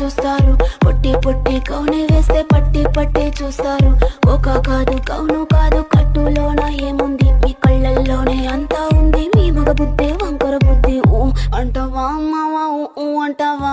చూస్తారు. పొట్టి పొట్టి కౌని వేస్తే పట్టి పట్టి చూస్తారు. ఒక కాదు కౌను కాదు కట్టులోన ఏముంది, మీ కళ్ళల్లోనే అంతా ఉంది. మీ మగ బుద్ధి వంకర బుద్ధి ఊ అంటావా మావా ఊ అంటావా.